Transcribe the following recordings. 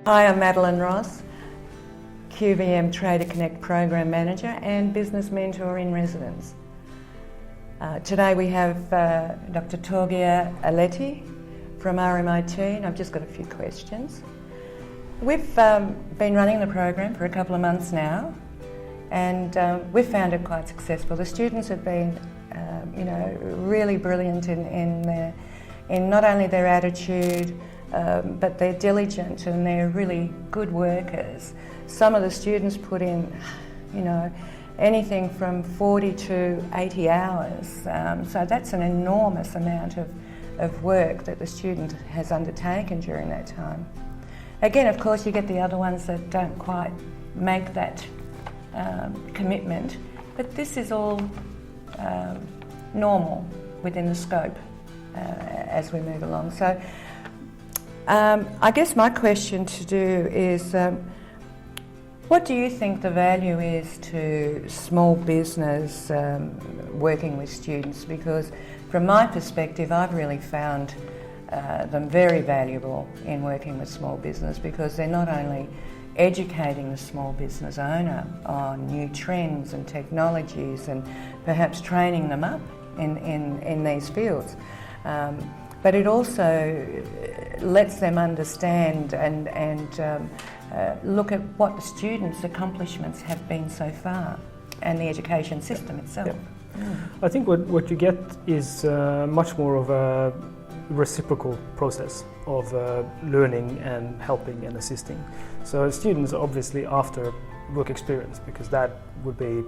Hi, I'm Madalen Ross, QVM Trader Connect Program Manager and Business Mentor in Residence. Today we have Dr Torgeir Aleti from RMIT, and I've just got a few questions. We've been running the program for a couple of months now, and we've found it quite successful. The students have been, really brilliant in not only their attitude, but they're diligent and they're really good workers. Some of the students put in, anything from 40 to 80 hours. So that's an enormous amount of work that the student has undertaken during that time. Again, of course, you get the other ones that don't quite make that commitment, but this is all normal within the scope as we move along. So I guess my question to do is, what do you think the value is to small business working with students? Because from my perspective, I've really found them very valuable in working with small business, because they're not only educating the small business owner on new trends and technologies and perhaps training them up in these fields, but it also lets them understand and look at what the students' accomplishments have been so far and the education system itself. Yeah. I think what you get is much more of a reciprocal process of learning and helping and assisting. So students are obviously after work experience, because that would be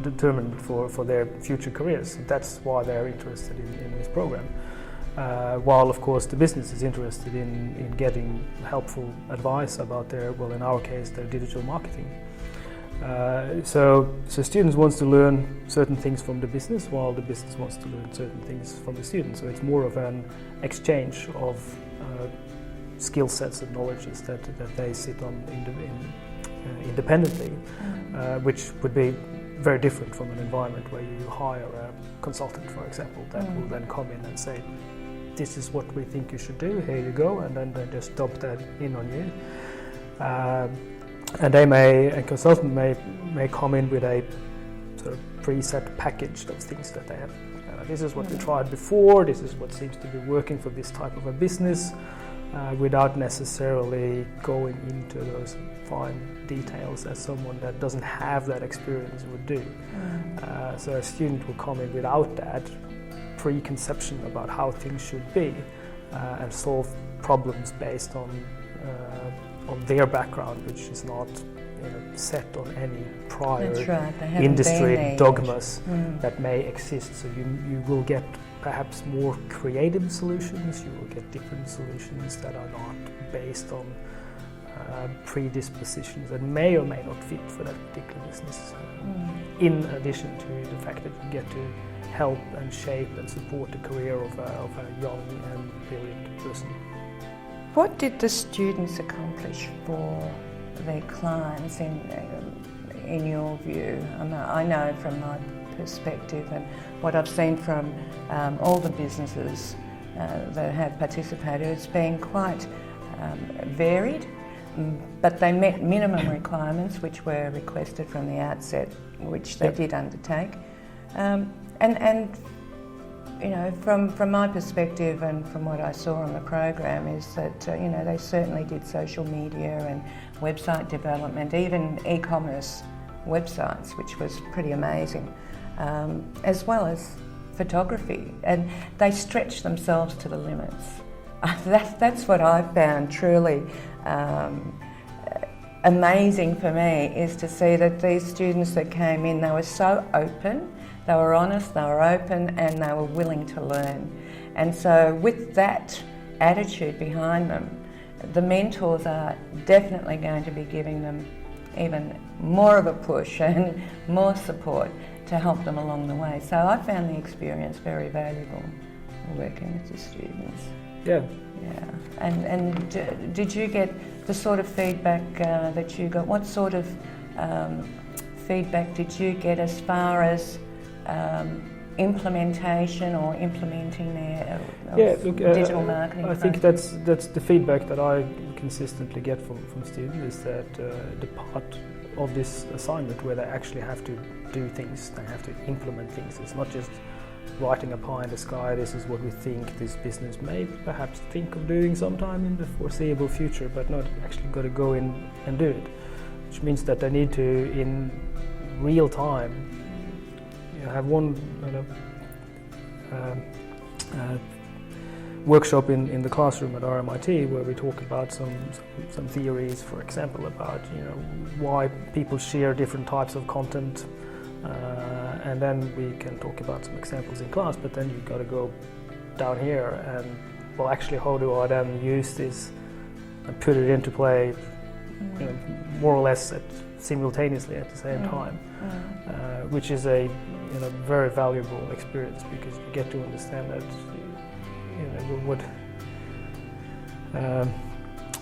determined for their future careers. That's why they're interested in this program. While of course the business is interested in getting helpful advice about their, well, in our case, their digital marketing. So students want to learn certain things from the business, while the business wants to learn certain things from the students. So it's more of an exchange of skill sets and knowledges that they sit on independently, which would be very different from an environment where you hire a consultant, for example, that will then come in and say, this is what we think you should do, here you go, and then they just dump that in on you. And a consultant may come in with a sort of preset package of things that they have. This is what we tried before, this is what seems to be working for this type of a business, without necessarily going into those fine details as someone that doesn't have that experience would do. So a student will come in without that preconception about how things should be, and solve problems based on their background, which is not set on any prior industry dogmas that may exist. So you will get perhaps more creative solutions, you will get different solutions that are not based on predispositions that may or may not fit for that particular business. In addition to the fact that you get to help and shape and support the career of a young and brilliant person. What did the students accomplish for their clients in your view? I know from my perspective and what I've seen from all the businesses that have participated, it's been quite varied, but they met minimum requirements which were requested from the outset, which they did undertake. And from my perspective and from what I saw on the program is that they certainly did social media and website development, even e-commerce websites, which was pretty amazing, as well as photography, and they stretched themselves to the limits. That's what I found truly amazing for me, is to see that these students that came in, they were so open, they were honest, they were open, and they were willing to learn. And so with that attitude behind them, the mentors are definitely going to be giving them even more of a push and more support to help them along the way. So I found the experience very valuable working with the students. Yeah. And did you get the sort of feedback that you got? What sort of feedback did you get as far as implementation or implementing their digital marketing? I think that's the feedback that I consistently get from students is that the part of this assignment where they actually have to do things, they have to implement things. It's not just writing a pie in the sky, this is what we think this business may perhaps think of doing sometime in the foreseeable future, but not actually got to go in and do it. Which means that they need to, in real time, have one workshop in the classroom at RMIT where we talk about some theories, for example, about why people share different types of content, and then we can talk about some examples in class. But then you've got to go down here and, well, actually, how do I then use this and put it into play, more or less simultaneously at the same time, which is a very valuable experience, because you get to understand that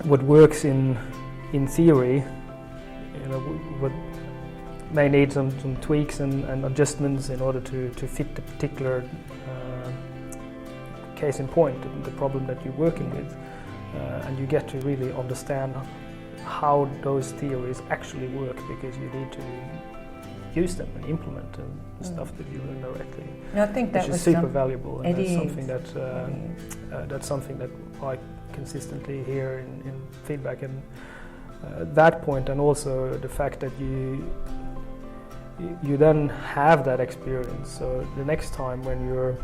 what works in theory, what may need some tweaks and adjustments in order to fit the particular case in point, the problem that you're working with, and you get to really understand how those theories actually work, because you need to use them and implement the stuff that you learn directly. And I think that which was is super valuable, and that's something that I consistently hear in feedback. And that point, and also the fact that you then have that experience. So the next time when you're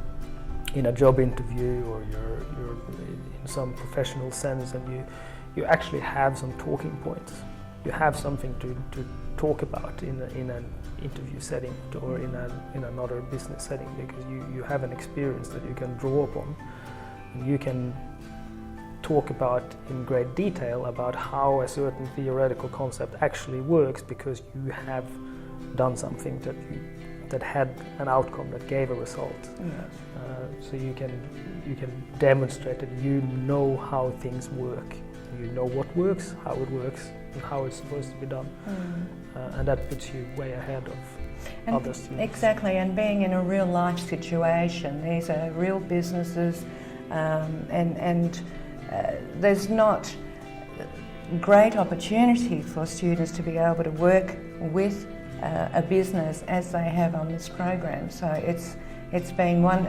in a job interview or you're in some professional sense, and you actually have some talking points. You have something to talk about in an interview setting or in another business setting, because you have an experience that you can draw upon, and you can talk about in great detail about how a certain theoretical concept actually works, because you have done something that had an outcome that gave a result. So you can demonstrate that you know how things work. You know what works, how it works, and how it's supposed to be done, and that puts you way ahead of other students. Exactly, and being in a real life situation, these are real businesses, and there's not great opportunity for students to be able to work with a business as they have on this program. So it's been one,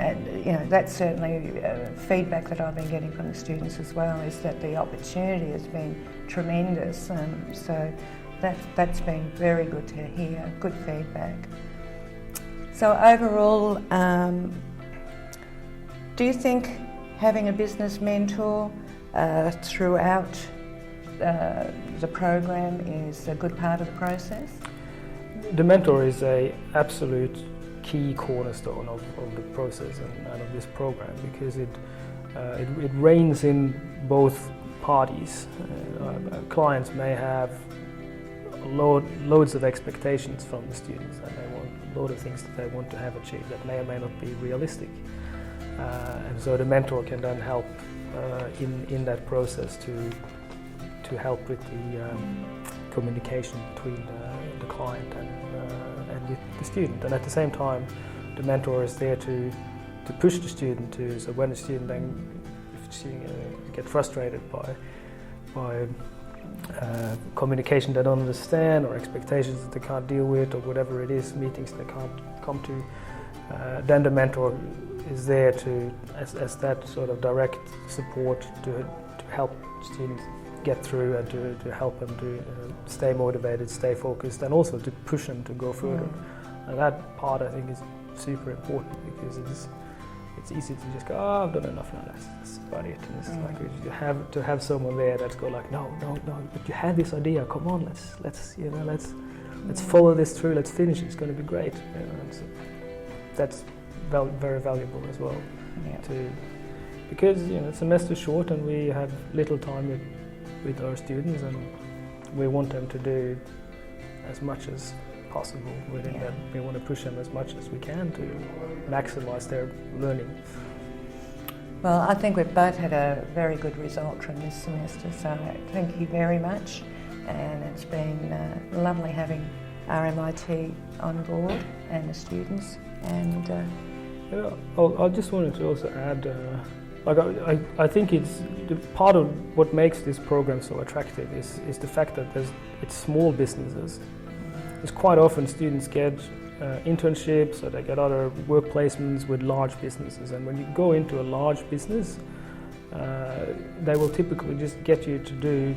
that's certainly feedback that I've been getting from the students as well, is that the opportunity has been tremendous. So that's been very good to hear, good feedback. So overall, do you think having a business mentor throughout the program is a good part of the process? The mentor is an absolute key cornerstone of the process and of this program, because it reins in both parties. Clients may have loads of expectations from the students, and they want a lot of things that they want to have achieved that may or may not be realistic. And so the mentor can then help in that process to help with the communication between the client and with the student. And at the same time, the mentor is there to push the student to, so when the student then, if the student get frustrated by communication they don't understand, or expectations that they can't deal with, or whatever it is, meetings they can't come to, then the mentor is there to, as that sort of direct support to help students get through, and to help them to stay motivated, stay focused, and also to push them to go further. And that part, I think, is super important, because it's easy to just go, I've done enough now, that's about it. And it's like you have to have someone there that's go like, no, but you had this idea, come on, let's follow this through, let's finish it, it's going to be great. And so that's very valuable as well, because the semester's short and we have little time with our students, and we want them to do as much as possible within that. We want to push them as much as we can to maximize their learning. Well, I think we've both had a very good result from this semester, so thank you very much, and it's been lovely having RMIT on board and the students. And I just wanted to also add Like I think it's the part of what makes this program so attractive is the fact that it's small businesses. It's quite often students get internships or they get other work placements with large businesses, and when you go into a large business, they will typically just get you to do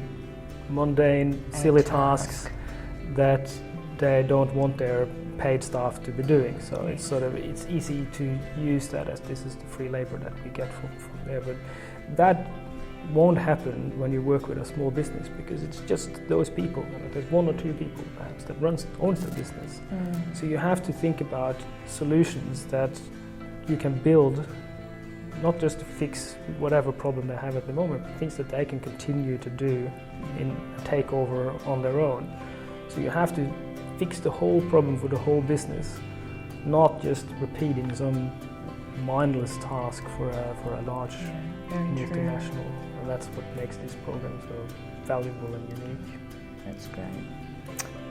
mundane, silly tasks that they don't want their paid staff to be doing. So it's easy to use that as this is the free labor that we get from there. But that won't happen when you work with a small business, because it's just those people. There's one or two people perhaps that owns the business. So you have to think about solutions that you can build, not just to fix whatever problem they have at the moment, but things that they can continue to do in a takeover on their own. So you have to fix the whole problem for the whole business, not just repeating some mindless task for a large multinational. And that's what makes this program so valuable and unique. That's great.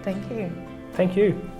Thank you. Thank you.